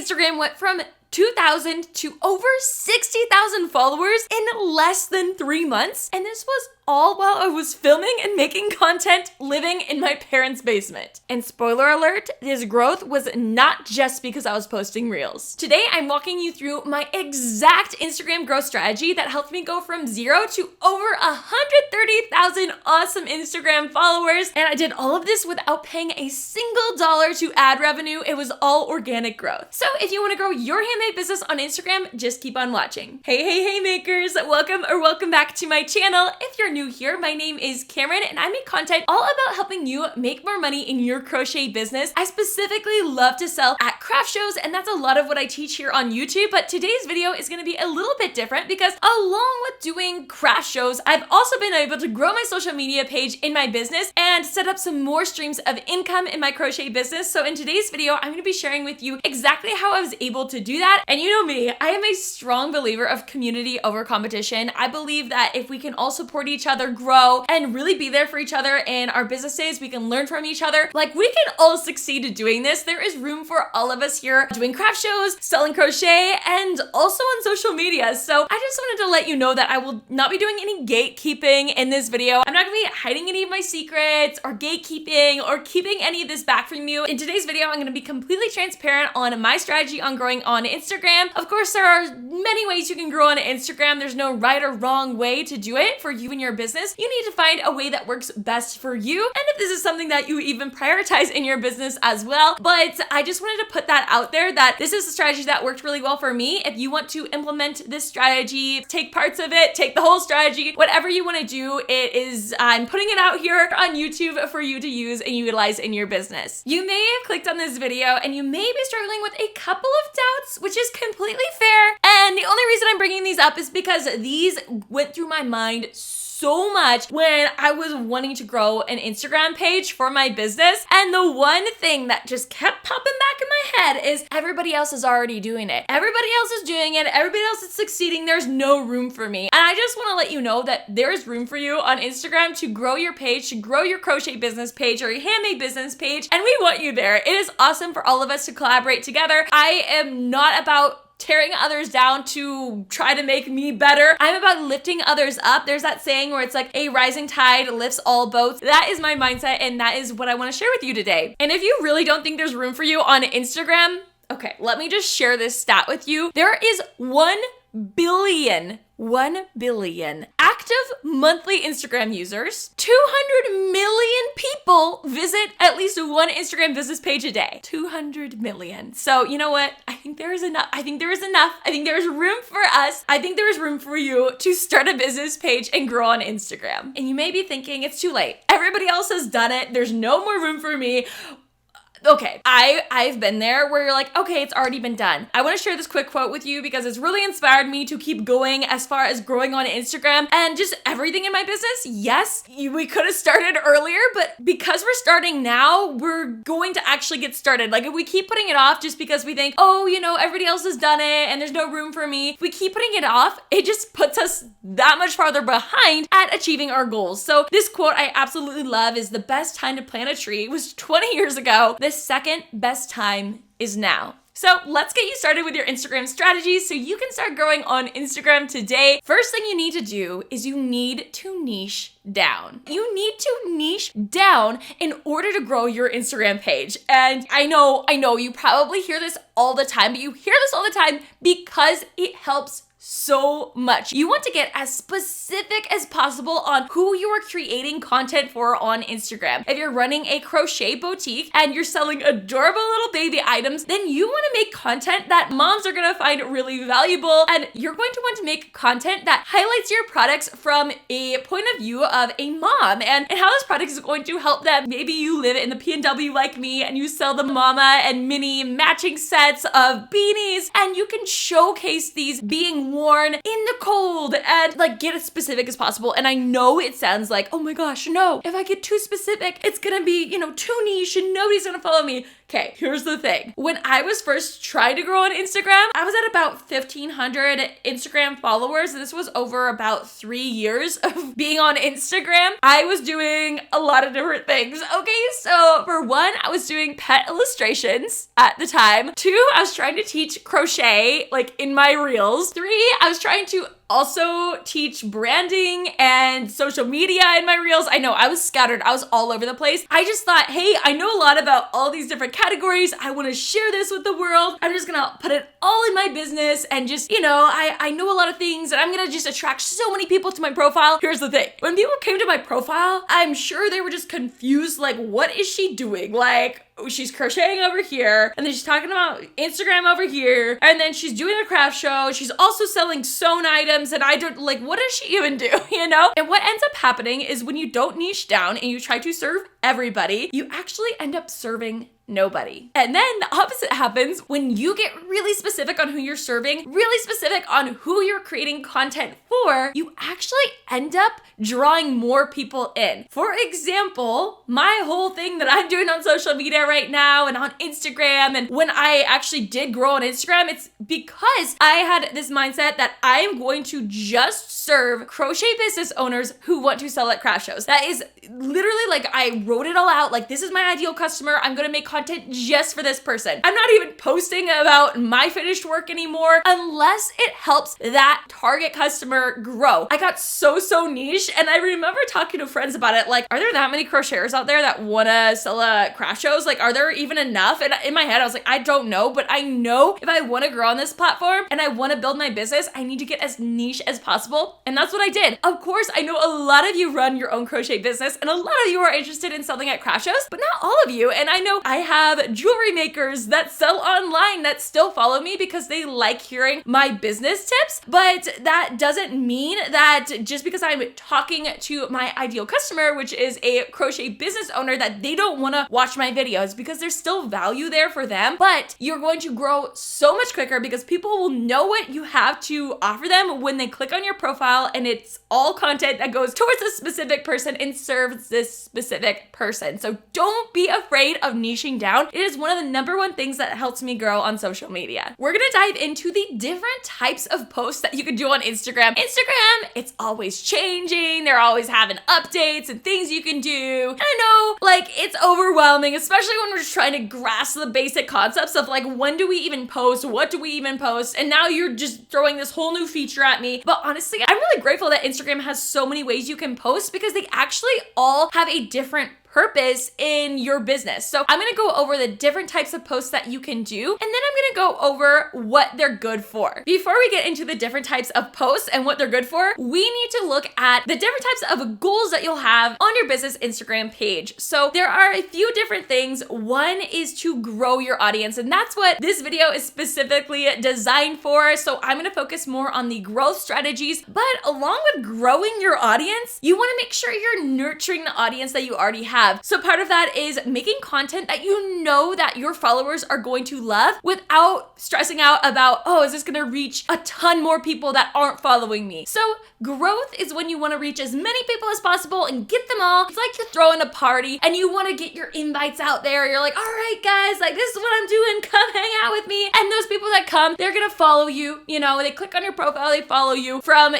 Instagram went from 2,000 to over 60,000 followers in less than 3 months. And this was all while I was filming and making content living in my parents' basement. And spoiler alert, this growth was not just because I was posting reels. Today, I'm walking you through my exact Instagram growth strategy that helped me go from 0 to over 130,000 awesome Instagram followers. And I did all of this without paying a single dollar to ad revenue. It was all organic growth. So if you want to grow your handmade business on Instagram, just keep on watching. Hey makers, welcome back to my channel. If you're new here, my name is Camryn and I make content all about helping you make more money in your crochet business. I specifically love to sell at craft shows, and that's a lot of what I teach here on YouTube, but today's video is going to be a little bit different because along with doing craft shows, I've also been able to grow my social media page in my business and set up some more streams of income in my crochet business. So in today's video, I'm going to be sharing with you exactly how I was able to do that. And you know me, I am a strong believer of community over competition. I believe that if we can all support each other, grow, and really be there for each other in our businesses, we can learn from each other. Like, we can all succeed at doing this. There is room for all of us here doing craft shows, selling crochet, and also on social media. So I just wanted to let you know that I will not be doing any gatekeeping in this video. I'm not gonna be hiding any of my secrets or gatekeeping or keeping any of this back from you. In today's video, I'm gonna be completely transparent on my strategy on growing on Instagram. Of course, there are many ways you can grow on Instagram. There's no right or wrong way to do it for you and your business. You need to find a way that works best for you. And if this is something that you even prioritize in your business as well. But I just wanted to put that out there that this is a strategy that worked really well for me. If you want to implement this strategy, take parts of it, take the whole strategy, whatever you want to do, I'm putting it out here on YouTube for you to use and utilize in your business. You may have clicked on this video and you may be struggling with a couple of doubts, which is completely fair. And the only reason I'm bringing these up is because these went through my mind so much when I was wanting to grow an Instagram page for my business. And the one thing that just kept popping back in my head is everybody else is already doing it. Everybody else is doing it. Everybody else is succeeding. There's no room for me. And I just want to let you know that there is room for you on Instagram to grow your page, to grow your crochet business page or your handmade business page. And we want you there. It is awesome for all of us to collaborate together. I am not about tearing others down to try to make me better. I'm about lifting others up. There's that saying where it's like a rising tide lifts all boats. That is my mindset, and that is what I want to share with you today. And if you really don't think there's room for you on Instagram, okay, let me just share this stat with you. There is 1 billion active monthly Instagram users. 200 million people visit at least one Instagram business page a day. 200 million. So you know what? I think there is enough. I think there is room for us. I think there is room for you to start a business page and grow on Instagram. And you may be thinking it's too late. Everybody else has done it. There's no more room for me. Okay, I've been there where you're like, okay, it's already been done. I want to share this quick quote with you because it's really inspired me to keep going as far as growing on Instagram and just everything in my business. Yes, we could have started earlier, but because we're starting now, we're going to actually get started. Like, if we keep putting it off just because we think, oh, you know, everybody else has done it and there's no room for me. If we keep putting it off, it just puts us that much farther behind at achieving our goals. So this quote I absolutely love is, the best time to plant a tree was 20 years ago. The second best time is now. So let's get you started with your Instagram strategies so you can start growing on Instagram today. First thing you need to do is you need to niche down. You need to niche down in order to grow your Instagram page. And I know you probably hear this all the time, but you hear this all the time because it helps so much. You want to get as specific as possible on who you are creating content for on Instagram. If you're running a crochet boutique and you're selling adorable little baby items, then you want to make content that moms are going to find really valuable, and you're going to want to make content that highlights your products from a point of view of a mom and how this product is going to help them. Maybe you live in the PNW like me and you sell the mama and mini matching sets of beanies, and you can showcase these being worn in the cold and like get as specific as possible. And I know it sounds like, oh my gosh, no, if I get too specific, it's gonna be, too niche and nobody's gonna follow me. Okay, here's the thing. When I was first trying to grow on Instagram, I was at about 1,500 Instagram followers. This was over about 3 years of being on Instagram. I was doing a lot of different things. Okay, so for one, I was doing pet illustrations at the time. 2, I was trying to teach crochet like in my reels. 3, I was trying to also teach branding and social media in my reels. I know I was scattered. I was all over the place. I just thought, hey, I know a lot about all these different categories. I want to share this with the world. I'm just gonna put it all in my business and just, I know a lot of things and I'm gonna just attract so many people to my profile. Here's the thing. When people came to my profile, I'm sure they were just confused, like, what is she doing? Like, she's crocheting over here, and then she's talking about Instagram over here, and then she's doing a craft show. She's also selling sewn items, and I don't, like, what does she even do, And what ends up happening is when you don't niche down and you try to serve everybody, you actually end up serving nobody. And then the opposite happens when you get really specific on who you're serving, really specific on who you're creating content for, you actually end up drawing more people in. For example, my whole thing that I'm doing on social media right now and on Instagram, and when I actually did grow on Instagram, it's because I had this mindset that I am going to just serve crochet business owners who want to sell at craft shows. That is literally, like, I wrote it all out, like, this is my ideal customer. I'm gonna make content just for this person. I'm not even posting about my finished work anymore unless it helps that target customer grow. I got so niche, and I remember talking to friends about it, like, are there that many crocheters out there that wanna sell at craft shows? Like, are there even enough? And in my head, I was like, I don't know, but I know if I wanna grow on this platform and I wanna build my business, I need to get as niche as possible. And that's what I did. Of course, I know a lot of you run your own crochet business and a lot of you are interested in selling at craft shows, but not all of you. And I know I have jewelry makers that sell online that still follow me because they like hearing my business tips, but that doesn't mean that just because I'm talking to my ideal customer, which is a crochet business owner, that they don't want to watch my videos, because there's still value there for them, but you're going to grow so much quicker because people will know what you have to offer them when they click on your profile, and it's all content that goes towards a specific person and serves this specific person. So don't be afraid of niching down. It is one of the #1 things that helps me grow on social media. We're gonna dive into the different types of posts that you can do on Instagram. Instagram, it's always changing. They're always having updates and things you can do. And I know, like, it's overwhelming, especially when we're just trying to grasp the basic concepts of, like, when do we even post? What do we even post? And now you're just throwing this whole new feature at me. But honestly, I'm really grateful that Instagram has so many ways you can post, because they actually all have a different purpose in your business. So I'm gonna go over the different types of posts that you can do, and then I'm gonna go over what they're good for. Before we get into the different types of posts and what they're good for, we need to look at the different types of goals that you'll have on your business Instagram page. So there are a few different things. One is to grow your audience, and that's what this video is specifically designed for. So I'm gonna focus more on the growth strategies, but along with growing your audience, you wanna make sure you're nurturing the audience that you already have. So part of that is making content that you know that your followers are going to love without stressing out about, oh, is this gonna reach a ton more people that aren't following me? So growth is when you wanna reach as many people as possible and get them all. It's like you're throwing a party and you wanna get your invites out there. You're like, all right, guys, like, this is what I'm doing. Come hang out with me. And those people that come, they're gonna follow you. They click on your profile, they follow you from,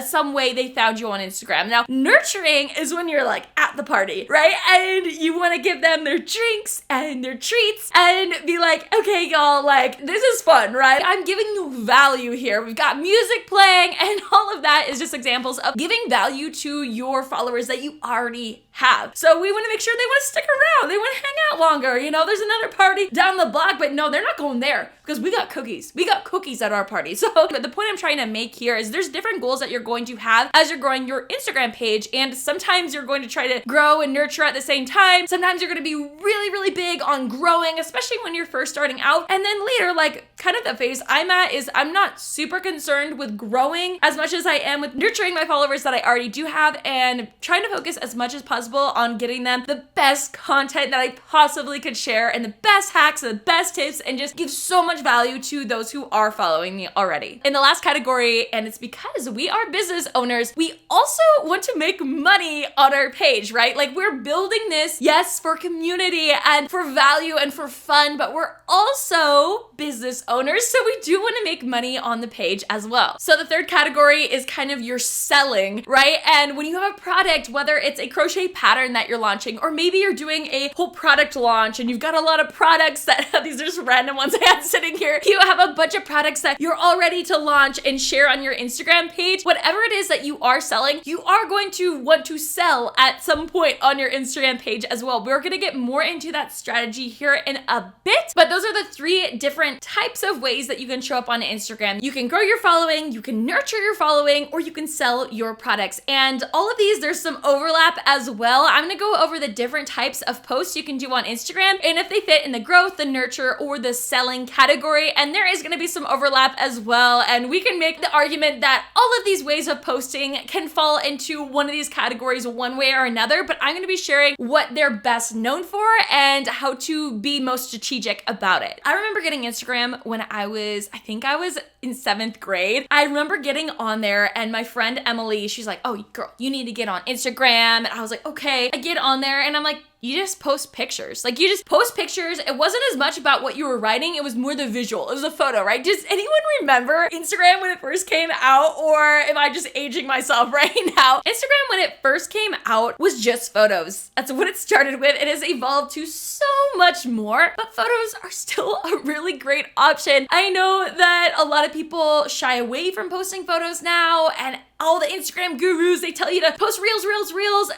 some way they found you on Instagram. Now, nurturing is when you're, like, at the party, right? And you want to give them their drinks and their treats and be like, okay, y'all, like, this is fun, right? I'm giving you value here. We've got music playing, and all of that is just examples of giving value to your followers that you already have. So we want to make sure they want to stick around. They want to hang out longer. There's another party down the block, but no, they're not going there because we got cookies. We got cookies at our party. So the point I'm trying to make here is there's different goals that you're going to have as you're growing your Instagram page. And sometimes you're going to try to grow and nurture at the same time. Sometimes you're going to be really, really big on growing, especially when you're first starting out. And then later, like, kind of the phase I'm at is I'm not super concerned with growing as much as I am with nurturing my followers that I already do have, and trying to focus as much as possible on getting them the best content that I possibly could share, and the best hacks and the best tips, and just give so much value to those who are following me already. In the last category, and it's because we are business owners, we also want to make money on our page, right? Like, we're building building this, yes, for community and for value and for fun, but we're also business owners, so we do want to make money on the page as well. So the third category is kind of your selling, right? And when you have a product, whether it's a crochet pattern that you're launching, or maybe you're doing a whole product launch and you've got a lot of products that these are just random ones I had sitting here. You have a bunch of products that you're all ready to launch and share on your Instagram page. Whatever it is that you are selling, you are going to want to sell at some point on your Instagram page as well. We're gonna get more into that strategy here in a bit, but those are the three different types of ways that you can show up on Instagram. You can grow your following, you can nurture your following, or you can sell your products. And all of these, there's some overlap as well. I'm gonna go over the different types of posts you can do on Instagram and if they fit in the growth, the nurture, or the selling category. And there is gonna be some overlap as well. And we can make the argument that all of these ways of posting can fall into one of these categories one way or another, but I'm gonna be sharing what they're best known for and how to be most strategic about it. I remember getting Instagram when I think I was in 7th grade. I remember getting on there and my friend Emily, she's like, oh girl, you need to get on Instagram. And I was like, okay. I get on there and I'm like, you just post pictures. Like you just post pictures. It wasn't as much about what you were writing. It was more the visual. It was a photo, right? Does anyone remember Instagram when it first came out, or am I just aging myself right now? Instagram when it first came out was just photos. That's what it started with. It has evolved to so much more, but photos are still a really great option. I know that a lot of people shy away from posting photos now, and all the Instagram gurus, they tell you to post reels.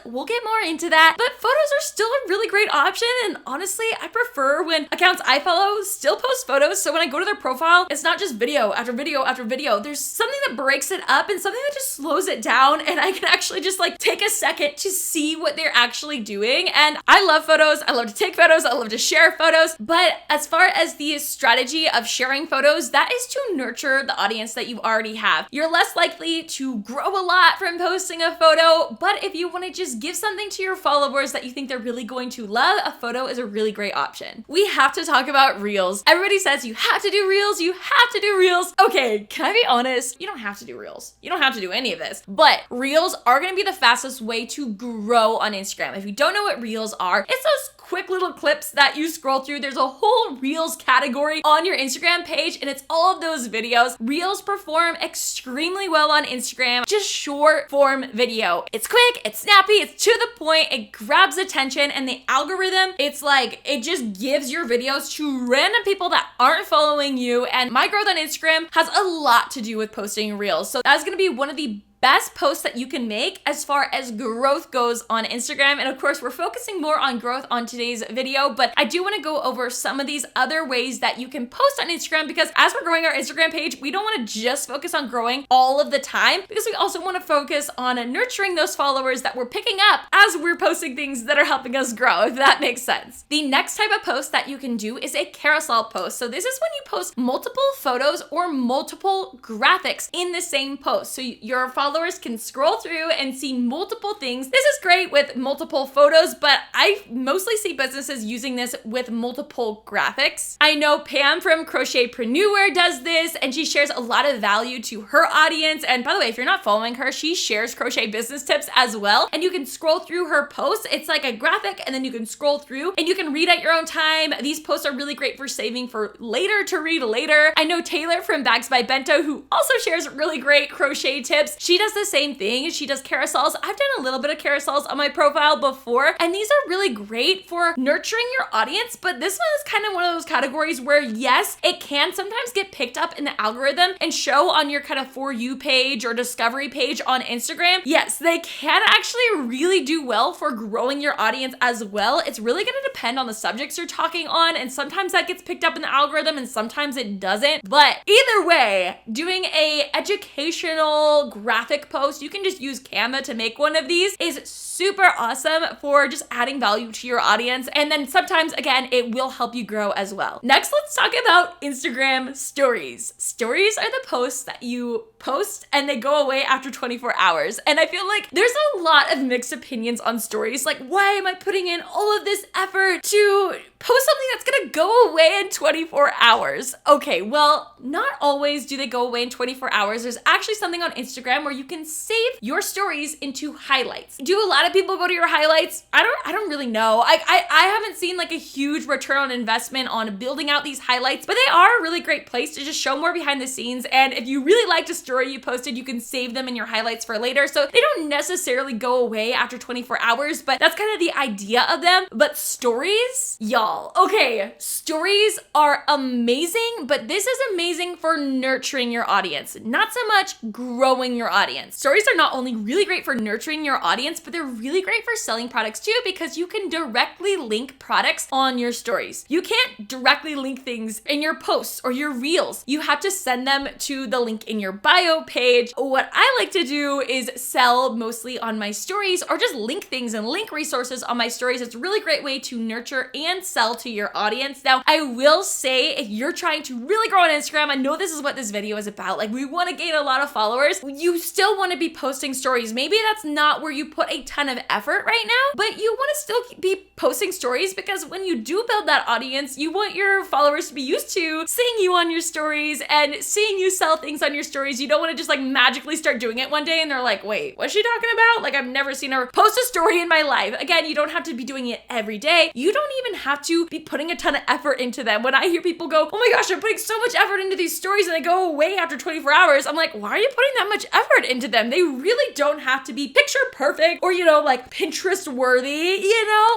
We'll get more into that, but photos are still a really great option. And honestly, I prefer when accounts I follow still post photos. So when I go to their profile, it's not just video after video after video. There's something that breaks it up and something that just slows it down. And I can actually just like take a second to see what they're actually doing. And I love photos. I love to take photos. I love to share photos. But as far as the strategy of sharing photos, that is to nurture the audience that you already have. You're less likely to grow a lot from posting a photo, but if you want to just give something to your followers that you think they're really going to love, a photo is a really great option. We have to talk about reels. Everybody says you have to do reels, you have to do reels. Okay, can I be honest? You don't have to do reels. You don't have to do any of this, but reels are going to be the fastest way to grow on Instagram. If you don't know what reels are, it's those quick little clips that you scroll through. There's a whole reels category on your Instagram page, and it's all of those videos. Reels perform extremely well on Instagram. Just short form video. It's quick, it's snappy, it's to the point, it grabs attention, and the algorithm, it's like, it just gives your videos to random people that aren't following you. And my growth on Instagram has a lot to do with posting reels. So that's gonna be one of the best posts that you can make as far as growth goes on Instagram. And of course, we're focusing more on growth on today's video, but I do want to go over some of these other ways that you can post on Instagram, because as we're growing our Instagram page, we don't want to just focus on growing all of the time, because we also want to focus on nurturing those followers that we're picking up as we're posting things that are helping us grow, if that makes sense. The next type of post that you can do is a carousel post. So this is when you post multiple photos or multiple graphics in the same post. So your followers can scroll through and see multiple things. This is great with multiple photos, but I mostly see businesses using this with multiple graphics. I know Pam from Crochetpreneur does this, and she shares a lot of value to her audience. And by the way, if you're not following her, she shares crochet business tips as well. And you can scroll through her posts. It's like a graphic, and then you can scroll through and you can read at your own time. These posts are really great for saving for later to read later. I know Taylor from Bags by Bento, who also shares really great crochet tips. She does the same thing. She does carousels. I've done a little bit of carousels on my profile before, and these are really great for nurturing your audience. But this one is kind of one of those categories where, yes, it can sometimes get picked up in the algorithm and show on your kind of For You page or discovery page on Instagram. Yes, they can actually really do well for growing your audience as well. It's really going to depend on the subjects you're talking on, and sometimes that gets picked up in the algorithm and sometimes it doesn't. But either way, doing a educational graphic post, you can just use Canva to make one of these, is super awesome for just adding value to your audience. And then sometimes, again, it will help you grow as well. Next, let's talk about Instagram stories. Stories are the posts that you post and they go away after 24 hours. And I feel like there's a lot of mixed opinions on stories. Like, why am I putting in all of this effort to post something that's gonna go away in 24 hours. Okay, well, not always do they go away in 24 hours. There's actually something on Instagram where you can save your stories into highlights. Do a lot of people go to your highlights? I don't really know. I haven't seen like a huge return on investment on building out these highlights, but they are a really great place to just show more behind the scenes. And if you really liked a story you posted, you can save them in your highlights for later. So they don't necessarily go away after 24 hours, but that's kind of the idea of them. But stories, y'all, okay, stories are amazing, but this is amazing for nurturing your audience, not so much growing your audience. Stories are not only really great for nurturing your audience, but they're really great for selling products too, because you can directly link products on your stories. You can't directly link things in your posts or your reels. You have to send them to the link in your bio page. What I like to do is sell mostly on my stories, or just link things and link resources on my stories. It's a really great way to nurture and sell to your audience. Now, I will say, if you're trying to really grow on Instagram, I know this is what this video is about. Like, we want to gain a lot of followers. You still want to be posting stories. Maybe that's not where you put a ton of effort right now, but you want to still be posting stories, because when you do build that audience, you want your followers to be used to seeing you on your stories and seeing you sell things on your stories. You don't want to just like magically start doing it one day and they're like, wait, what's she talking about? Like, I've never seen her post a story in my life. Again, you don't have to be doing it every day. You don't even have to be putting a ton of effort into them. When I hear people go, oh my gosh, I'm putting so much effort into these stories and they go away after 24 hours, I'm like, why are you putting that much effort into them? They really don't have to be picture perfect or, like Pinterest worthy,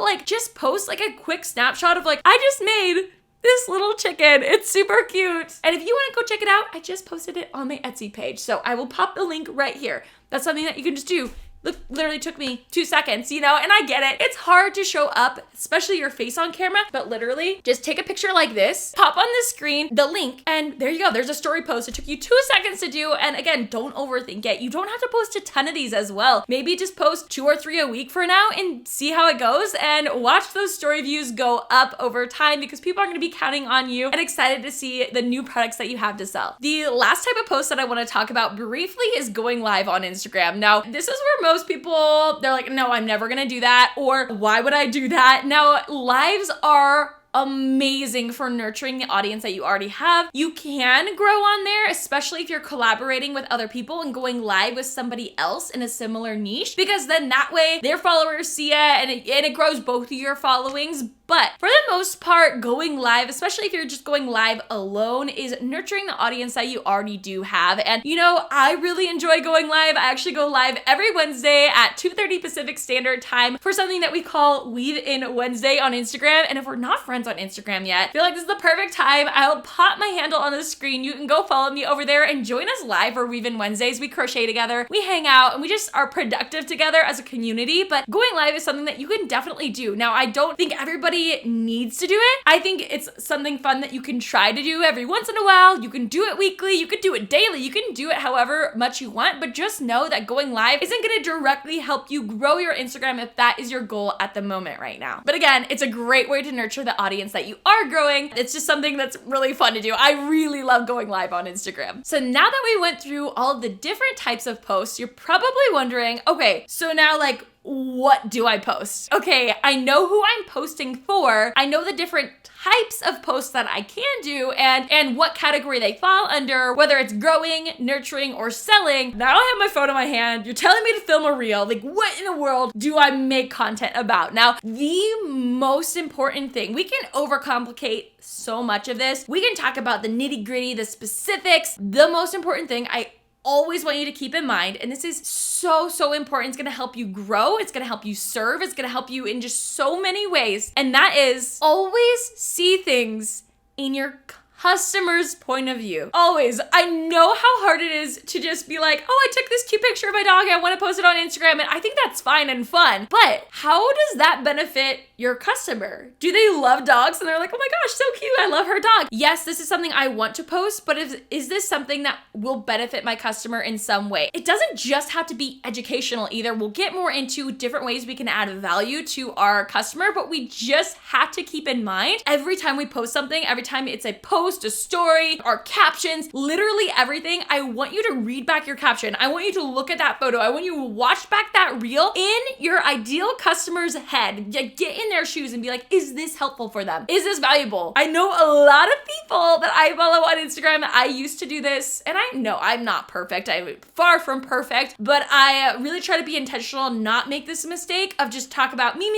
like just post like a quick snapshot of like, I just made this little chicken. It's super cute. And if you want to go check it out, I just posted it on my Etsy page. So I will pop the link right here. That's something that you can just do. Look, literally took me 2 seconds, and I get it. It's hard to show up, especially your face on camera, but literally just take a picture like this, pop on the screen, the link, and there you go. There's a story post. It took you 2 seconds to do. And again, don't overthink it. You don't have to post a ton of these as well. Maybe just post 2 or 3 a week for now and see how it goes, and watch those story views go up over time, because people are going to be counting on you and excited to see the new products that you have to sell. The last type of post that I want to talk about briefly is going live on Instagram. Now, this is where most people, they're like, no, I'm never gonna do that, or why would I do that? Now, lives are amazing for nurturing the audience that you already have. You can grow on there, especially if you're collaborating with other people and going live with somebody else in a similar niche, because then that way their followers see it and it grows both of your followings. But for the most part, going live, especially if you're just going live alone, is nurturing the audience that you already do have. And I really enjoy going live. I actually go live every Wednesday at 2:30 Pacific Standard Time for something that we call Weave In Wednesday on Instagram. And if we're not friends on Instagram yet, I feel like this is the perfect time. I'll pop my handle on the screen. You can go follow me over there and join us live for Weave In Wednesdays. We crochet together, we hang out, and we just are productive together as a community. But going live is something that you can definitely do. Now, I don't think everybody needs to do it. I think it's something fun that you can try to do every once in a while. You can do it weekly, you can do it daily, you can do it however much you want, but just know that going live isn't going to directly help you grow your Instagram if that is your goal at the moment right now. But again, it's a great way to nurture the audience that you are growing. It's just something that's really fun to do. I really love going live on Instagram. So now that we went through all of the different types of posts, you're probably wondering, okay, so now like, what do I post? Okay, I know who I'm posting for. I know the different types of posts that I can do and what category they fall under, whether it's growing, nurturing, or selling. Now I have my phone in my hand. You're telling me to film a reel. Like, what in the world do I make content about? Now, the most important thing, we can overcomplicate so much of this. We can talk about the nitty-gritty, the specifics. The most important thing I always want you to keep in mind, and this is so important, it's gonna help you grow, it's gonna help you serve, it's gonna help you in just so many ways, and that is always see things in your customer's point of view. Always. I know how hard it is to just be like, oh, I took this cute picture of my dog, I want to post it on Instagram, and I think that's fine and fun. But how does that benefit your customer? Do they love dogs and they're like, oh my gosh, so cute, I love her dog? Yes, this is something I want to post, but is this something that will benefit my customer in some way? It doesn't just have to be educational either. We'll get more into different ways we can add value to our customer, but we just have to keep in mind every time we post something, every time it's a post, post, a story, our captions, literally everything, I want you to read back your caption. I want you to look at that photo. I want you to watch back that reel in your ideal customer's head. Get in their shoes and be like, is this helpful for them? Is this valuable? I know a lot of people that I follow on Instagram. I used to do this, and I know I'm not perfect. I'm far from perfect, but I really try to be intentional, not make this mistake of just talk about me.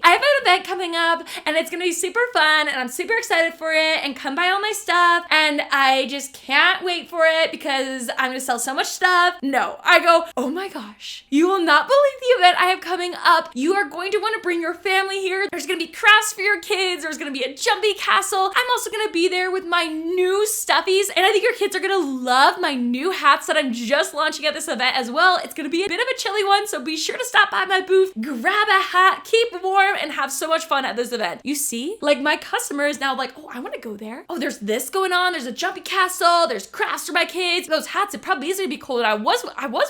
I have an event coming up, and it's gonna be super fun, and I'm super excited for it, and come buy all my stuff, and I just can't wait for it because I'm gonna sell so much stuff. No, I go, oh my gosh, you will not believe the event I have coming up. You are going to want to bring your family here. There's gonna be crafts for your kids. There's gonna be a jumpy castle. I'm also gonna be there with my new stuffies, and I think your kids are gonna love my new hats that I'm just launching at this event as well. It's gonna be a bit of a chilly one, so be sure to stop by my booth, grab a hat, keep warm, and have so much fun at this event. You see, like my customer is now like, oh, I want to go there. Oh, there's this going on. There's a jumpy castle. There's crafts for my kids. Those hats, it probably is gonna be cold. I was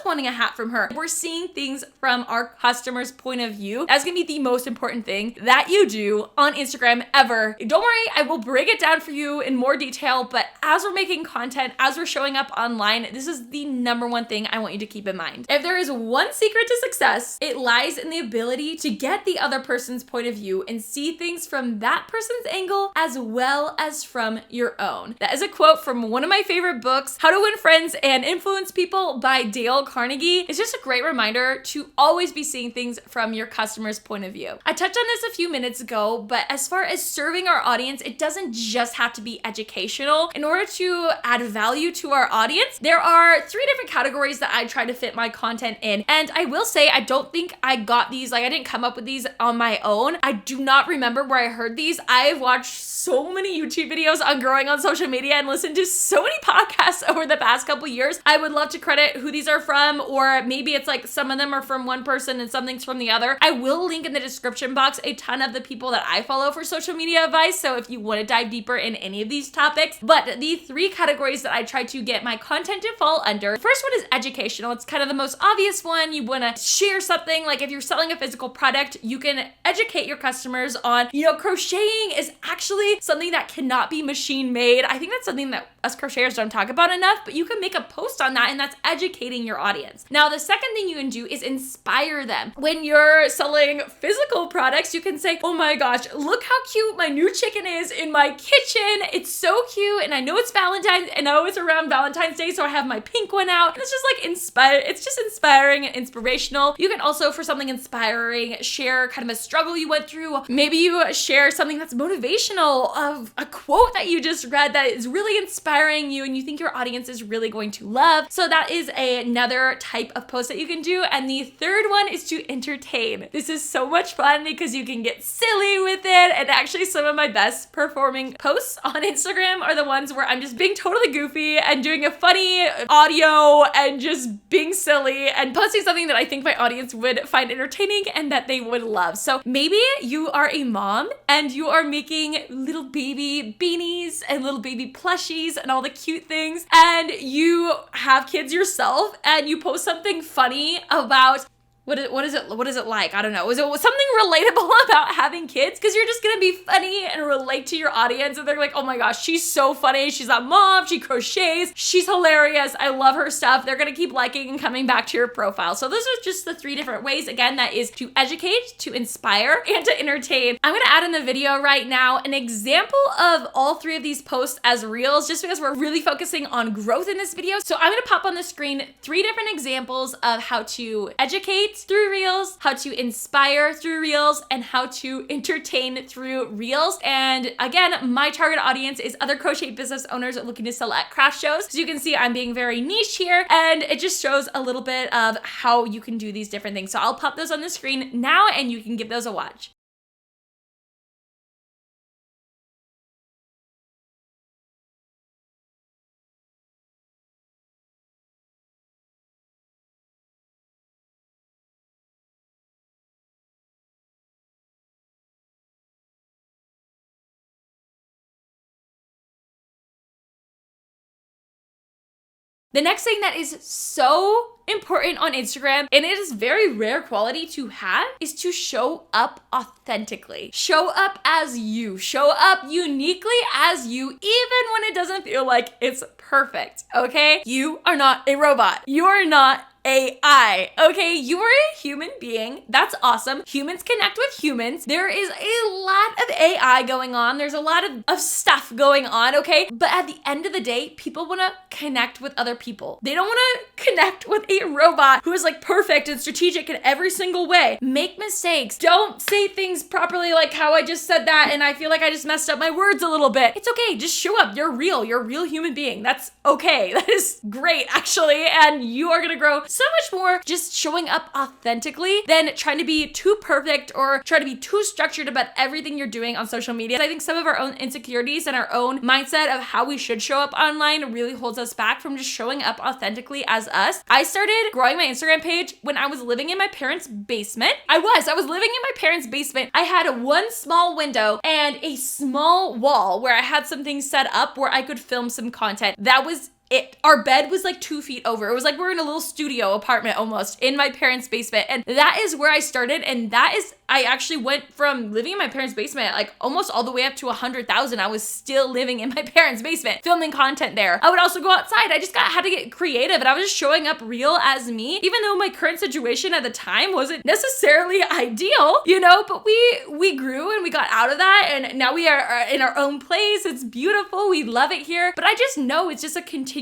wanting a hat from her. We're seeing things from our customer's point of view. That's gonna be the most important thing that you do on Instagram ever. Don't worry, I will break it down for you in more detail, but as we're making content, as we're showing up online, this is the number one thing I want you to keep in mind. If there is one secret to success, it lies in the ability to get the other person's point of view and see things from that person's angle as well as from your own. That is a quote from one of my favorite books, How to Win Friends and Influence People by Dale Carnegie. It's just a great reminder to always be seeing things from your customer's point of view. I touched on this a few minutes ago, but as far as serving our audience, it doesn't just have to be educational. In order to add value to our audience, there are 3 different categories that I try to fit my content in. And I will say, I don't think I got these, like I didn't come up with these on my own. I do not remember where I heard these. I've watched so many YouTube videos on growing on social media and listened to so many podcasts over the past couple years. I would love to credit who these are from, or maybe it's like some of them are from one person and something's from the other. I will link in the description box a ton of the people that I follow for social media advice, so if you want to dive deeper in any of these topics. But the 3 categories that I try to get my content to fall under, the first one is educational. It's kind of the most obvious one. You want to share something, like if you're selling a physical product, you can educate your customers on, crocheting is actually something that cannot be machine made. I think that's something that us crocheters don't talk about enough, but you can make a post on that, and that's educating your audience. Now, the second thing you can do is inspire them. When you're selling physical products, you can say, oh my gosh, look how cute my new chicken is in my kitchen. It's so cute, and I know it's Valentine's, and I know it's around Valentine's Day, so I have my pink one out. And it's just like it's just inspiring and inspirational. You can also, for something inspiring, share kind of a struggle you went through. Maybe you share something that's motivational, of a quote that you just read that is really inspiring you and you think your audience is really going to love. So that is another type of post that you can do. And the third one is to entertain. This is so much fun because you can get silly with it. And actually, some of my best performing posts on Instagram are the ones where I'm just being totally goofy and doing a funny audio and just being silly and posting something that I think my audience would find entertaining and that they would love. So maybe you are a mom and you are making little baby beanies and little baby plushies and all the cute things, and you have kids yourself and you post something funny about what is it like? I don't know. Is it something relatable about having kids? Because you're just gonna be funny and relate to your audience, and they're like, oh my gosh, she's so funny. She's a mom. She crochets. She's hilarious. I love her stuff. They're gonna keep liking and coming back to your profile. So those are just the 3 different ways. Again, that is to educate, to inspire, and to entertain. I'm gonna add in the video right now an example of all 3 of these posts as reels, just because we're really focusing on growth in this video. So I'm gonna pop on the screen 3 different examples of how to educate through reels, how to inspire through reels, and how to entertain through reels. And again, my target audience is other crochet business owners looking to sell at craft shows. So you can see I'm being very niche here, and it just shows a little bit of how you can do these different things. So I'll pop those on the screen now and you can give those a watch. The next thing that is so important on Instagram, and it is very rare quality to have, is to show up authentically. Show up as you. Show up uniquely as you, even when it doesn't feel like it's perfect, okay? You are not a robot. You are not AI, okay? You are a human being. That's awesome. Humans connect with humans. There is a lot of AI going on. There's a lot of stuff going on, okay? But at the end of the day, people want to connect with other people. They don't want to connect with a robot who is like perfect and strategic in every single way. Make mistakes. Don't say things properly like how I just said that and I feel like I just messed up my words a little bit. It's okay. Just show up. You're real. You're a real human being. That's okay. That is great, actually. And you are going to grow so much more just showing up authentically than trying to be too perfect or try to be too structured about everything you're doing on social media. I think some of our own insecurities and our own mindset of how we should show up online really holds us back from just showing up authentically as us. I started growing my Instagram page when I was living in my parents' basement. I was living in my parents' basement. I had one small window and a small wall where I had some things set up where I could film some content. That was it. Our bed was like 2 feet over. It was like we're in a little studio apartment almost in my parents' basement. And that is where I started. And I actually went from living in my parents' basement, like almost all the way up to 100,000. I was still living in my parents' basement, filming content there. I would also go outside. I just had to get creative and I was just showing up real as me, even though my current situation at the time wasn't necessarily ideal, but we grew and we got out of that. And now we are in our own place. It's beautiful. We love it here. But I just know it's just a continuation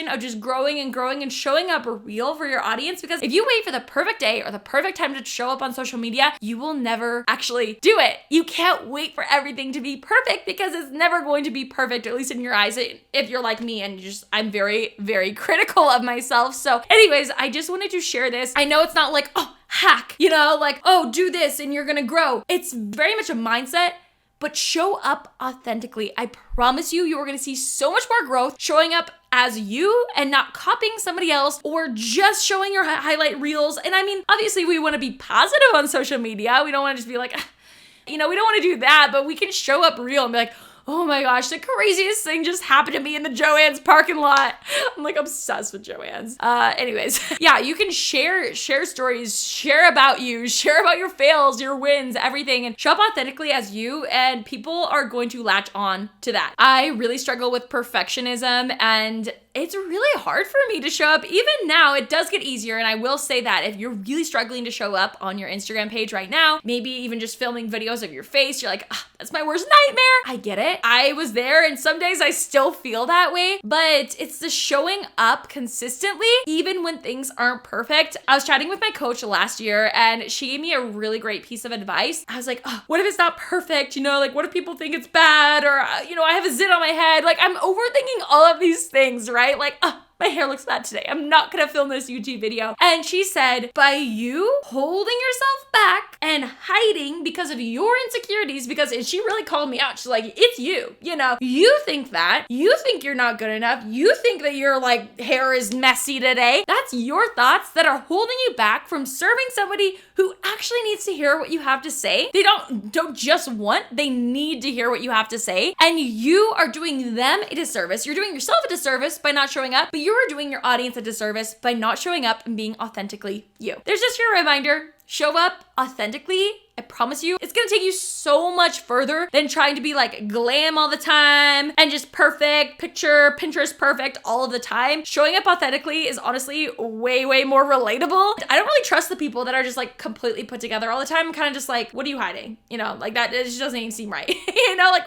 of just growing and showing up real for your audience, because if you wait for the perfect day or the perfect time to show up on social media, you will never actually do it. You can't wait for everything to be perfect because it's never going to be perfect, at least in your eyes, if you're like me and I'm very, very critical of myself. So anyways, I just wanted to share this. I know it's not like, hack, do this and you're gonna grow. It's very much a mindset. But show up authentically. I promise you are going to see so much more growth showing up as you and not copying somebody else or just showing your highlight reels. And I mean, obviously we want to be positive on social media. We don't want to just be like, we don't want to do that, but we can show up real and be like, oh my gosh, the craziest thing just happened to me in the Joann's parking lot. I'm like obsessed with Joann's. Anyways, yeah, you can share stories, share about you, share about your fails, your wins, everything, and show up authentically as you, and people are going to latch on to that. I really struggle with perfectionism, and it's really hard for me to show up. Even now, it does get easier, and I will say that if you're really struggling to show up on your Instagram page right now, maybe even just filming videos of your face, you're like, that's my worst nightmare. I get it. I was there, and some days I still feel that way, but it's the showing up consistently, even when things aren't perfect. I was chatting with my coach last year, and she gave me a really great piece of advice. I was like, what if it's not perfect? What if people think it's bad? Or, I have a zit on my head. Like, I'm overthinking all of these things, right? Like, my hair looks bad today. I'm not gonna film this YouTube video. And she said, by you holding yourself back and hiding because of your insecurities, because she really called me out. She's like, it's you, you think that, you think you're not good enough. You think that your hair is messy today. That's your thoughts that are holding you back from serving somebody who actually needs to hear what you have to say. They don't just want, they need to hear what you have to say. And you are doing them a disservice. You're doing yourself a disservice by not showing up, but you are doing your audience a disservice by not showing up and being authentically you. There's just your reminder. Show up authentically. I promise you, it's gonna take you so much further than trying to be like glam all the time and just perfect, Pinterest perfect all of the time. Showing up authentically is honestly way, way more relatable. I don't really trust the people that are just like completely put together all the time. I'm kind of just like, what are you hiding? That it just doesn't even seem right.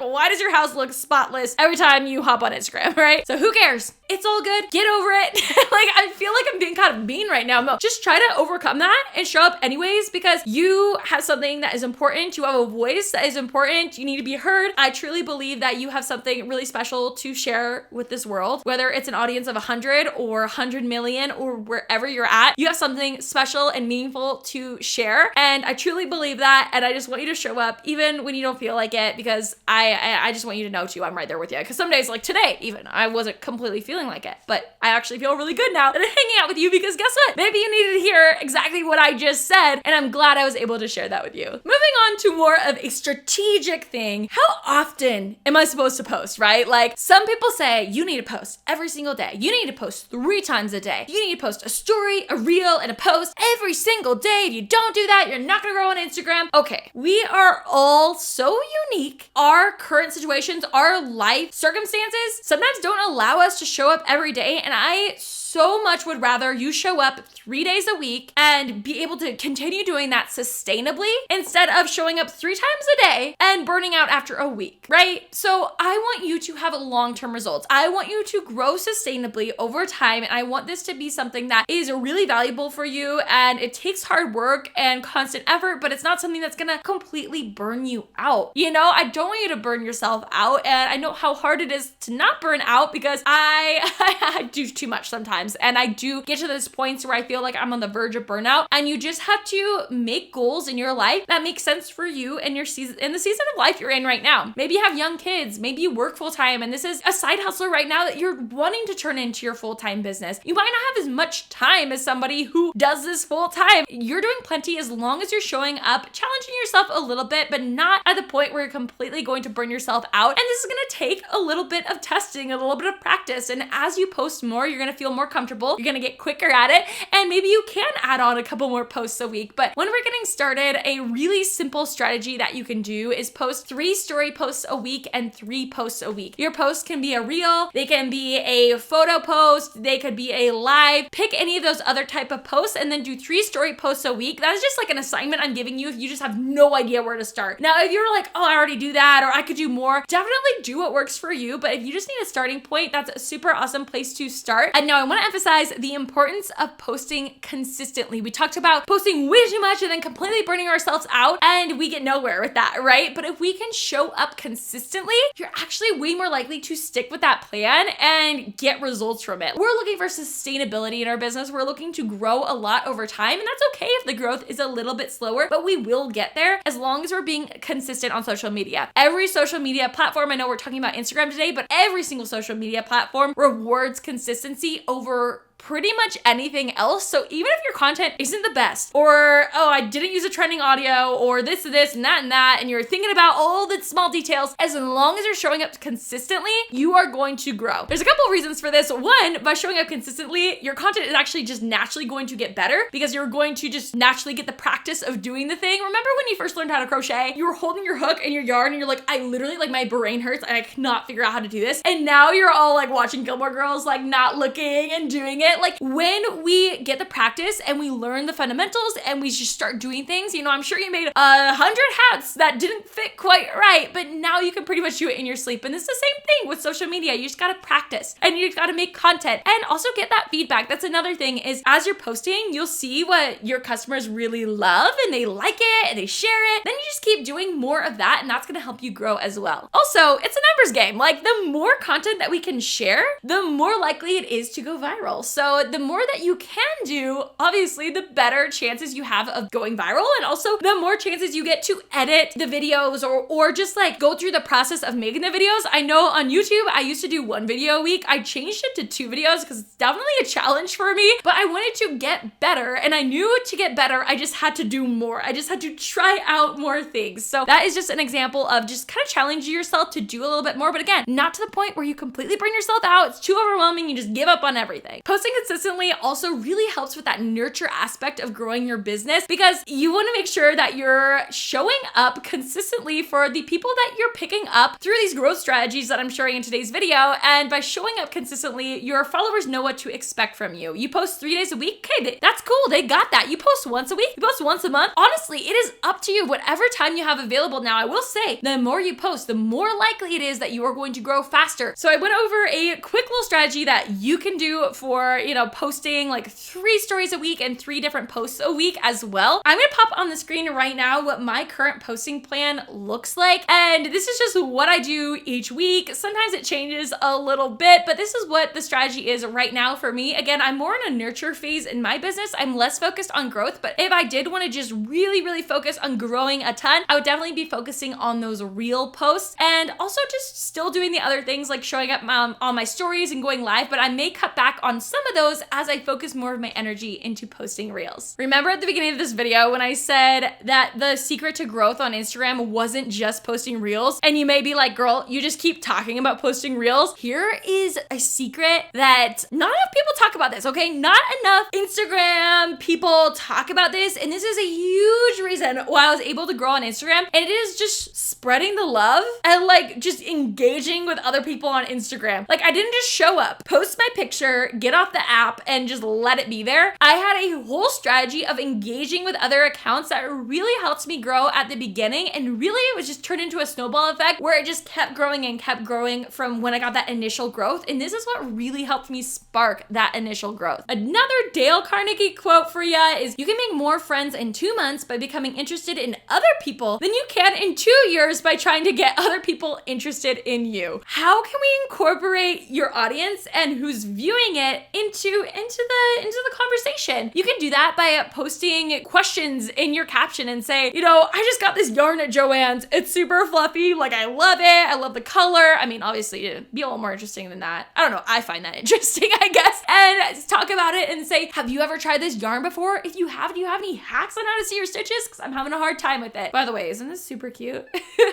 Why does your house look spotless every time you hop on Instagram, right? So who cares? It's all good. Get over it. I feel like I'm being kind of mean right now. Just try to overcome that and show up anyways, because you have something that is important. You have a voice that is important. You need to be heard. I truly believe that you have something really special to share with this world, whether it's an audience of 100 or 100 million or wherever you're at. You have something special and meaningful to share. And I truly believe that. And I just want you to show up even when you don't feel like it, because I just want you to know too, I'm right there with you. Because some days, like today even, I wasn't completely feeling like it, but I actually feel really good now that I'm hanging out with you, because guess what? Maybe you needed to hear exactly what I just said, and I'm glad I was able to share that with you. Moving on to more of a strategic thing. How often am I supposed to post, right? Like some people say you need to post every single day. You need to post 3 times a day. You need to post a story, a reel, and a post every single day. If you don't do that, you're not gonna grow on Instagram. Okay, we are all so unique. Our current situations, our life circumstances sometimes don't allow us to show up every day, and I so much would rather you show up 3 days a week and be able to continue doing that sustainably instead of showing up 3 times a day and burning out after a week, right? So I want you to have long-term results. I want you to grow sustainably over time, and I want this to be something that is really valuable for you, and it takes hard work and constant effort, but it's not something that's gonna completely burn you out. You know, I don't want you to burn yourself out, and I know how hard it is to not burn out because I do too much sometimes. And I do get to those points where I feel like I'm on the verge of burnout, and you just have to make goals in your life that make sense for you and your season, in the season of life you're in right now. Maybe you have young kids, maybe you work full time, and this is a side hustle right now that you're wanting to turn into your full-time business. You might not have as much time as somebody who does this full time. You're doing plenty as long as you're showing up, challenging yourself a little bit, but not at the point where you're completely going to burn yourself out. And this is gonna take a little bit of testing, a little bit of practice. And as you post more, you're gonna feel more comfortable, you're gonna get quicker at it, and maybe you can add on a couple more posts a week. But when we're getting started, a really simple strategy that you can do is post 3 story posts a week and 3 posts a week. Your posts can be a reel, they can be a photo post, they could be a live. Pick any of those other type of posts and then do 3 story posts a week. That is just like an assignment I'm giving you if you just have no idea where to start. Now, if you're like, oh, I already do that, or I could do more, definitely do what works for you. But if you just need a starting point, that's a super awesome place to start. And now I want to emphasize the importance of posting consistently. We talked about posting way too much and then completely burning ourselves out, and we get nowhere with that, right? But if we can show up consistently, you're actually way more likely to stick with that plan and get results from it. We're looking for sustainability in our business. We're looking to grow a lot over time, and that's okay if the growth is a little bit slower, but we will get there as long as we're being consistent on social media. Every social media platform, I know we're talking about Instagram today, but every single social media platform rewards consistency over pretty much anything else. So even if your content isn't the best, or, oh, I didn't use a trending audio, or this and that, and you're thinking about all the small details, as long as you're showing up consistently, you are going to grow. There's a couple of reasons for this. One, by showing up consistently, your content is actually just naturally going to get better because you're going to just naturally get the practice of doing the thing. Remember when you first learned how to crochet, you were holding your hook and your yarn and you're like, I literally, like, my brain hurts. I cannot figure out how to do this. And now you're all like watching Gilmore Girls, like not looking and doing it. Like when we get the practice and we learn the fundamentals and we just start doing things, you know, I'm sure you made 100 hats that didn't fit quite right, but now you can pretty much do it in your sleep. And it's the same thing with social media. You just gotta practice and you gotta make content and also get that feedback. That's another thing, is as you're posting, you'll see what your customers really love and they like it and they share it. Then you just keep doing more of that, and that's gonna help you grow as well. Also, it's a numbers game. Like the more content that we can share, the more likely it is to go viral. So the more that you can do, obviously, the better chances you have of going viral, and also the more chances you get to edit the videos or just like go through the process of making the videos. I know on YouTube, I used to do 1 video a week. I changed it to 2 videos because it's definitely a challenge for me, but I wanted to get better, and I knew to get better, I just had to do more. I just had to try out more things. So that is just an example of just kind of challenging yourself to do a little bit more, but again, not to the point where you completely burn yourself out. It's too overwhelming. You just give up on everything. Posting consistently also really helps with that nurture aspect of growing your business, because you want to make sure that you're showing up consistently for the people that you're picking up through these growth strategies that I'm sharing in today's video. And by showing up consistently, your followers know what to expect from you. You post 3 days a week, okay, that's cool, they got that. You post once a week, you post once a month. Honestly, it is up to you, whatever time you have available. Now, I will say, the more you post, the more likely it is that you are going to grow faster. So I went over a quick little strategy that you can do for, you know, posting like 3 stories a week and 3 different posts a week as well. I'm gonna pop on the screen right now what my current posting plan looks like. And this is just what I do each week. Sometimes it changes a little bit, but this is what the strategy is right now for me. Again, I'm more in a nurture phase in my business. I'm less focused on growth, but if I did want to just really focus on growing a ton, I would definitely be focusing on those reel posts and also just still doing the other things like showing up on my stories and going live, but I may cut back on some of those as I focus more of my energy into posting reels. Remember at the beginning of this video when I said that the secret to growth on Instagram wasn't just posting reels? And you may be like, girl, you just keep talking about posting reels. Here is a secret that not enough people talk about this, okay? Not enough Instagram people talk about this. And this is a huge reason why I was able to grow on Instagram. And it is just spreading the love and like just engaging with other people on Instagram. Like I didn't just show up, post my picture, get off the app and just let it be there. I had a whole strategy of engaging with other accounts that really helped me grow at the beginning. And really it was just turned into a snowball effect where it just kept growing and kept growing from when I got that initial growth. And this is what really helped me spark that initial growth. Another Dale Carnegie quote for ya is, you can make more friends in 2 months by becoming interested in other people than you can in 2 years by trying to get other people interested in you. How can we incorporate your audience and who's viewing it into the conversation? You can do that by posting questions in your caption and say, you know, I just got this yarn at Joann's. It's super fluffy. Like I love it. I love the color. I mean, obviously it'd be a little more interesting than that. I don't know. I find that interesting, I guess. And talk about it and say, have you ever tried this yarn before? If you have, do you have any hacks on how to see your stitches? Because I'm having a hard time with it. By the way, isn't this super cute?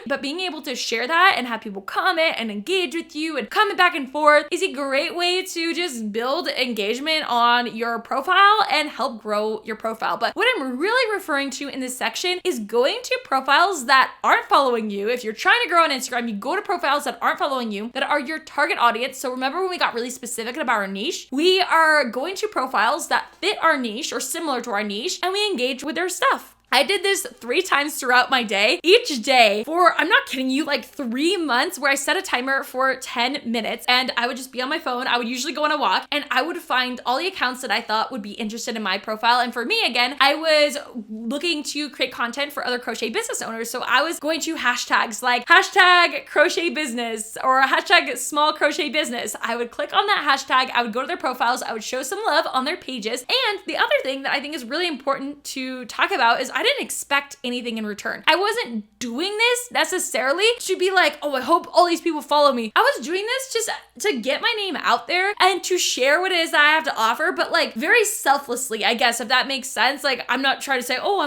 But being able to share that and have people comment and engage with you and comment back and forth is a great way to just build engagement on your profile and help grow your profile. But what I'm really referring to in this section is going to profiles that aren't following you. If you're trying to grow on Instagram, you go to profiles that aren't following you, that are your target audience. So remember when we got really specific about our niche? We are going to profiles that fit our niche or similar to our niche, and we engage with their stuff. I did this 3 times throughout my day, each day for, I'm not kidding you, like 3 months, where I set a timer for 10 minutes and I would just be on my phone. I would usually go on a walk and I would find all the accounts that I thought would be interested in my profile. And for me, again, I was looking to create content for other crochet business owners. So I was going to hashtags like hashtag crochet business or hashtag small crochet business. I would click on that hashtag. I would go to their profiles. I would show some love on their pages. And the other thing that I think is really important to talk about is I didn't expect anything in return. I wasn't doing this necessarily to be like, oh, I hope all these people follow me. I was doing this just to get my name out there and to share what it is that I have to offer, but like very selflessly, I guess, if that makes sense. Like I'm not trying to say, oh,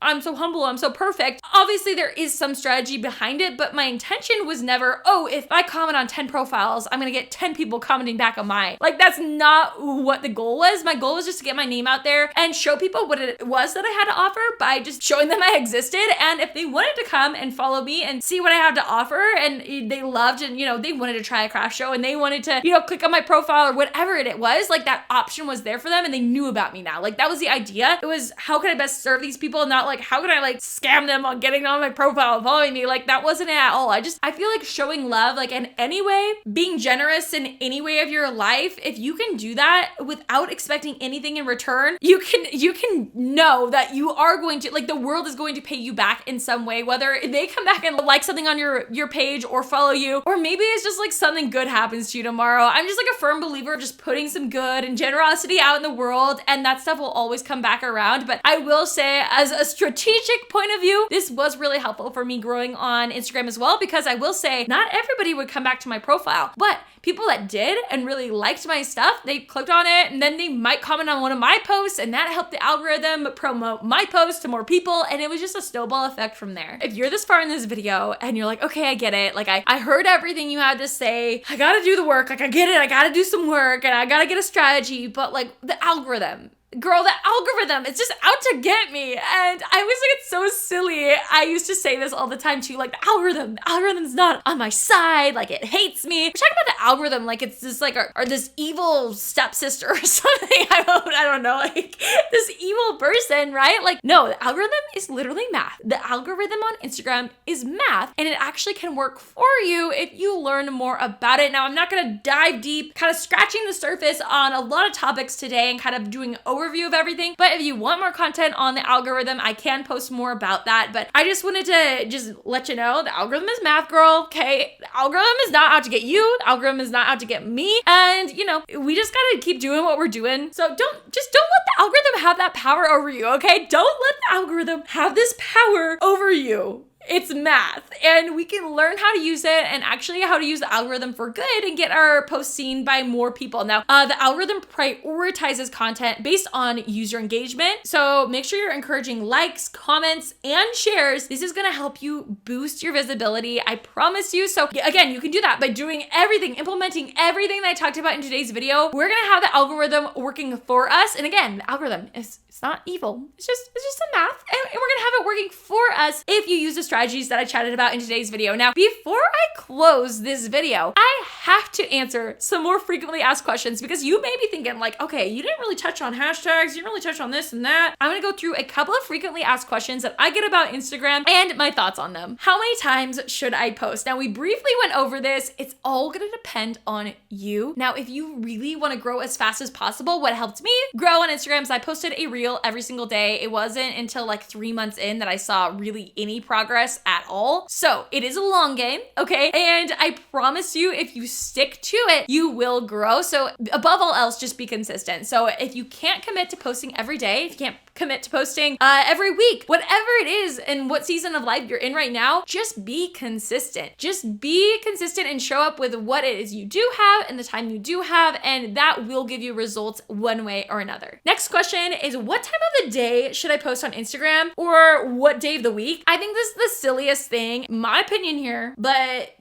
I'm so humble, I'm so perfect. Obviously there is some strategy behind it, but my intention was never, oh, if I comment on 10 profiles, I'm gonna get 10 people commenting back on mine. Like that's not what the goal was. My goal was just to get my name out there and show people what it was that I had to offer by just showing them I existed. And if they wanted to come and follow me and see what I had to offer and they loved and, you know, they wanted to try a craft show and they wanted to, you know, click on my profile or whatever it was, like that option was there for them and they knew about me now. Like that was the idea. It was, how can I best serve these people? Not like, how can I like scam them on getting on my profile and following me? Like that wasn't it at all. I feel like showing love, like in any way, being generous in any way of your life, if you can do that without expecting anything in return, you can know that you are going to, like the world is going to pay you back in some way, whether they come back and like something on your page or follow you, or maybe it's just like something good happens to you tomorrow. I'm just like a firm believer of just putting some good and generosity out in the world, and that stuff will always come back around. But I will say, as a strategic point of view, this was really helpful for me growing on Instagram as well, because I will say not everybody would come back to my profile, but people that did and really liked my stuff, they clicked on it and then they might comment on one of my posts, and that helped the algorithm promote my post to more people, and it was just a snowball effect from there. If you're this far in this video and you're like, okay, I get it, like I heard everything you had to say, I gotta do the work, like I get it, I gotta do some work and I gotta get a strategy, but like the algorithm, girl, the algorithm, it's just out to get me. And I was like, it's so silly. I used to say this all the time too, like the algorithm's not on my side, like it hates me. We're talking about the algorithm like it's just like or this evil stepsister or something. I don't know, like this evil person, right? Like no, the algorithm is literally math. The algorithm on Instagram is math, and it actually can work for you if you learn more about it. Now, I'm not gonna dive deep, kind of scratching the surface on a lot of topics today and kind of doing overview of everything. But if you want more content on the algorithm, I can post more about that. But I just wanted to just let you know the algorithm is math, girl. Okay, the algorithm is not out to get you. The algorithm is not out to get me. And you know, we just gotta keep doing what we're doing. So don't let the algorithm have that power over you. Okay, don't let the algorithm have this power over you. It's math, and we can learn how to use it and actually how to use the algorithm for good and get our posts seen by more people. Now, the algorithm prioritizes content based on user engagement. So make sure you're encouraging likes, comments, and shares. This is going to help you boost your visibility. I promise you. So again, you can do that by doing everything, implementing everything that I talked about in today's video. We're going to have the algorithm working for us. And again, the algorithm is it's not evil. It's just some math, and we're gonna have it working for us if you use the strategies that I chatted about in today's video. Now, before I close this video, I have to answer some more frequently asked questions because you may be thinking like, okay, you didn't really touch on hashtags, you didn't really touch on this and that. I'm gonna go through a couple of frequently asked questions that I get about Instagram and my thoughts on them. How many times should I post? Now, we briefly went over this. It's all gonna depend on you. Now, if you really wanna grow as fast as possible, what helped me grow on Instagram is I posted a reel every single day. It wasn't until like 3 months in that I saw really any progress at all. So it is a long game, okay? And I promise you, if you stick to it, you will grow. So above all else, just be consistent. So if you can't commit to posting every day, if you can't commit to posting every week, whatever it is and what season of life you're in right now, just be consistent. Just be consistent and show up with what it is you do have and the time you do have, and that will give you results one way or another. Next question is, what time of the day should I post on Instagram, or what day of the week? I think this is the silliest thing, my opinion here, but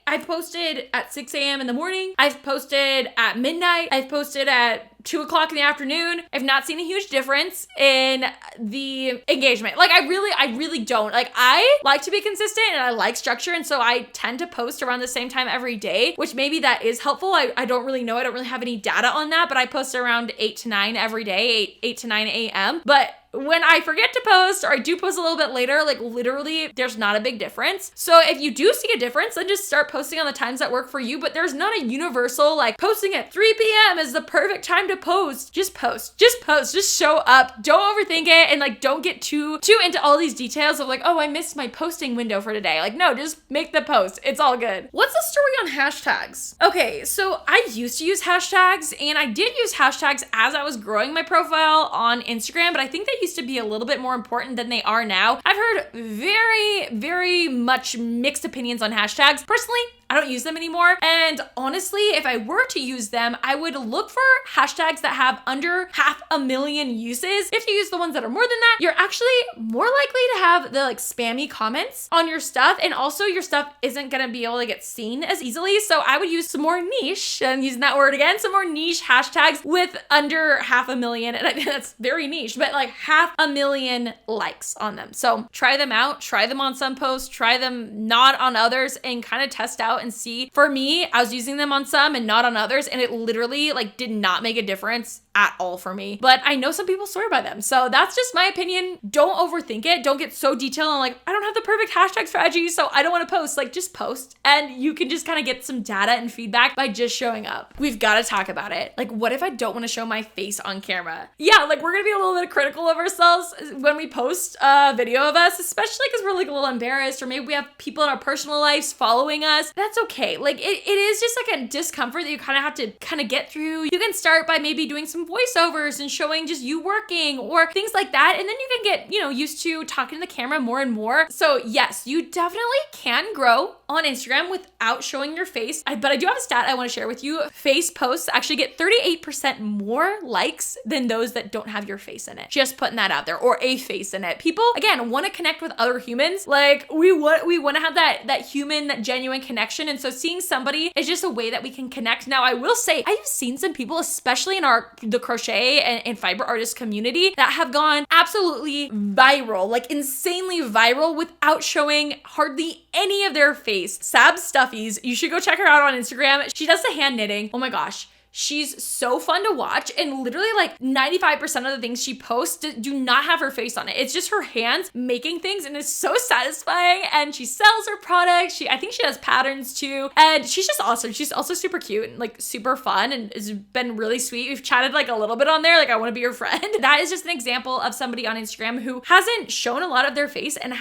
I've posted at 6 a.m. in the morning. I've posted at midnight. I've posted at 2 o'clock in the afternoon. I've not seen a huge difference in the engagement. Like I really don't. Like I like to be consistent and I like structure. And so I tend to post around the same time every day, which maybe that is helpful. I don't really know. I don't really have any data on that, but I post around 8 to 9 every day, 8 to 9 a.m. But when I forget to post or I do post a little bit later, like literally there's not a big difference. So if you do see a difference, then just start posting on the times that work for you. But there's not a universal like posting at 3 p.m. is the perfect time to post. Just post, just show up. Don't overthink it and like don't get too into all these details of like, oh, I missed my posting window for today. Like no, just make the post. It's all good. What's the story on hashtags? Okay, so I used to use hashtags and I did use hashtags as I was growing my profile on Instagram, but I think they used to be a little bit more important than they are now. I've heard very, very much mixed opinions on hashtags. Personally, I don't use them anymore. And honestly, if I were to use them, I would look for hashtags that have under 500,000 uses. If you use the ones that are more than that, you're actually more likely to have the like spammy comments on your stuff. And also your stuff isn't gonna be able to get seen as easily. So I would use some more niche, and using that word again, some more niche hashtags with under 500,000. And I think that's very niche, but like 500,000 likes on them. So try them out, try them on some posts, try them not on others, and kind of test out and see. For me, I was using them on some and not on others, and it literally like did not make a difference at all for me. But I know some people swear by them. So that's just my opinion. Don't overthink it. Don't get so detailed on like, I don't have the perfect hashtag strategy, so I don't want to post. Like just post, and you can just kind of get some data and feedback by just showing up. We've got to talk about it. Like, what if I don't want to show my face on camera? Yeah, like we're gonna be a little bit critical of ourselves when we post a video of us, especially because we're like a little embarrassed, or maybe we have people in our personal lives following us. That's okay. Like it is just like a discomfort that you kind of have to kind of get through. You can start by maybe doing some voiceovers and showing just you working or things like that. And then you can get, used to talking to the camera more and more. So yes, you definitely can grow on Instagram without showing your face. But I do have a stat I want to share with you. Face posts actually get 38% more likes than those that don't have your face in it. Just putting that out there, or a face in it. People, again, want to connect with other humans. Like we want to have that human, that genuine connection. And so seeing somebody is just a way that we can connect. Now, I will say, I've seen some people, especially in the crochet and fiber artist community, that have gone absolutely viral, like insanely viral, without showing hardly any of their face. Sab Stuffies, you should go check her out on Instagram. She does the hand knitting. Oh my gosh. She's so fun to watch, and literally like 95% of the things she posts do not have her face on it. It's just her hands making things, and it's so satisfying. And she sells her products. I think she has patterns too, and she's just awesome. She's also super cute and like super fun, and has been really sweet. We've chatted like a little bit on there, like I want to be your friend. That is just an example of somebody on Instagram who hasn't shown a lot of their face and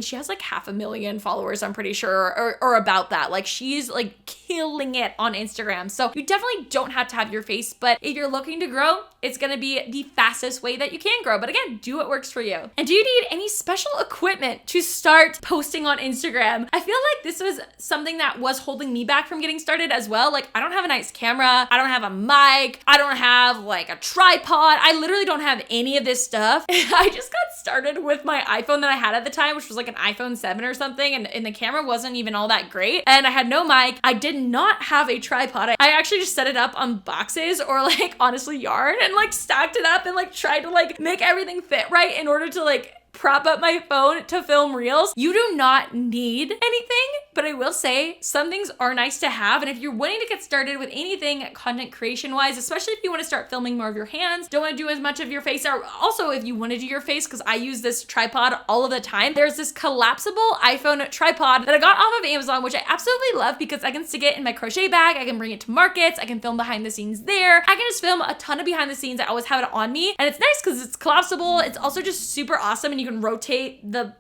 she has like 500,000 followers, I'm pretty sure, or about that. Like she's like killing it on Instagram. So you definitely definitely don't have to have your face, but if you're looking to grow, it's gonna be the fastest way that you can grow. But again, do what works for you. And do you need any special equipment to start posting on Instagram? I feel like this was something that was holding me back from getting started as well. Like, I don't have a nice camera. I don't have a mic. I don't have like a tripod. I literally don't have any of this stuff. I just got started with my iPhone that I had at the time, which was like an iPhone 7 or something. And the camera wasn't even all that great. And I had no mic. I did not have a tripod. I actually just set it up on boxes or like honestly yarn and like stacked it up and like tried to like make everything fit right in order to like prop up my phone to film reels. You do not need anything, but I will say some things are nice to have. And if you're wanting to get started with anything content creation wise, especially if you want to start filming more of your hands, don't want to do as much of your face, or also if you want to do your face, because I use this tripod all of the time, there's this collapsible iPhone tripod that I got off of Amazon, which I absolutely love because I can stick it in my crochet bag, I can bring it to markets, I can film behind the scenes there, I can just film a ton of behind the scenes. I always have it on me, and it's nice because it's collapsible. It's also just super awesome, and you can rotate the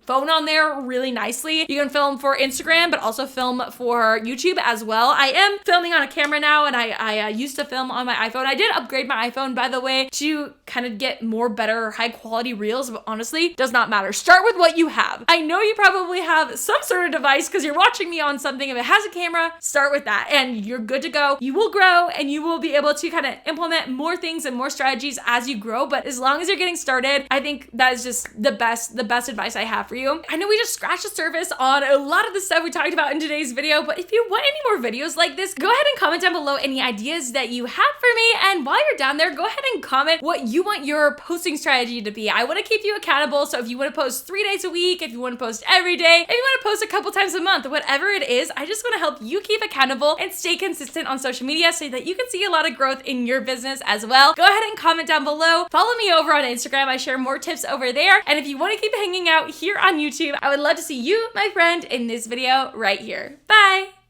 phone on there really nicely. You can film for Instagram, but also film for YouTube as well. I am filming on a camera now, and I used to film on my iPhone. I did upgrade my iPhone, by the way, to kind of get more better high quality reels, but honestly, does not matter. Start with what you have. I know you probably have some sort of device because you're watching me on something. If it has a camera, start with that and you're good to go. You will grow and you will be able to kind of implement more things and more strategies as you grow. But as long as you're getting started, I think that is just the best advice I have for you. I know we just scratched the surface on a lot of the stuff we talked about in today's video, but if you want any more videos like this, go ahead and comment down below any ideas that you have for me. And while you're down there, go ahead and comment what you want your posting strategy to be. I want to keep you accountable. So if you want to post 3 days a week, if you want to post every day, if you want to post a couple times a month, whatever it is, I just want to help you keep accountable and stay consistent on social media so that you can see a lot of growth in your business as well. Go ahead and comment down below. Follow me over on Instagram. I share more tips over there. And if you want to keep hanging out here on YouTube, I would love to see you, my friend, in this video right here. Bye!